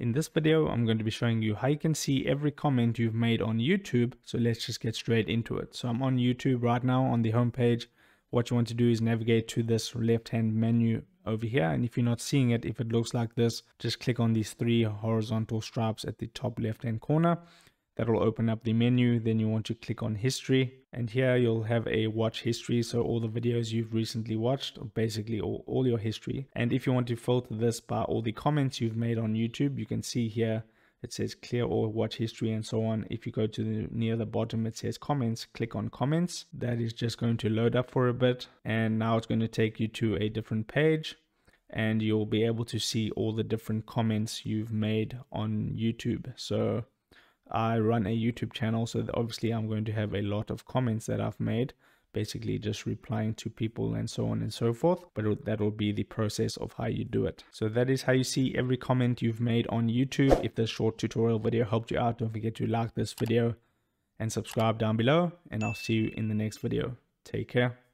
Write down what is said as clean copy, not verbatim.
In this video, I'm going to be showing you how you can see every comment you've made on YouTube. So let's just get straight into it. So I'm on YouTube right now on the home page. What you want to do is navigate to this left-hand menu over here. And if you're not seeing it, if it looks like this, just click on these three horizontal stripes at the top left-hand corner. That will open up the menu. Then you want to click on history, and here you'll have a watch history. So all the videos you've recently watched, or basically all your history. And if you want to filter this by all the comments you've made on YouTube, you can see here it says clear all watch history and so on. If you go to near the bottom, it says comments, click on comments. That is just going to load up for a bit, and now it's going to take you to a different page, and you'll be able to see all the different comments you've made on YouTube. So I run a YouTube channel, so obviously I'm going to have a lot of comments that I've made, basically just replying to people and so on and so forth. But that will be the process of how you do it. So that is how you see every comment you've made on YouTube. If this short tutorial video helped you out, don't forget to like this video and subscribe down below, and I'll see you in the next video. Take care.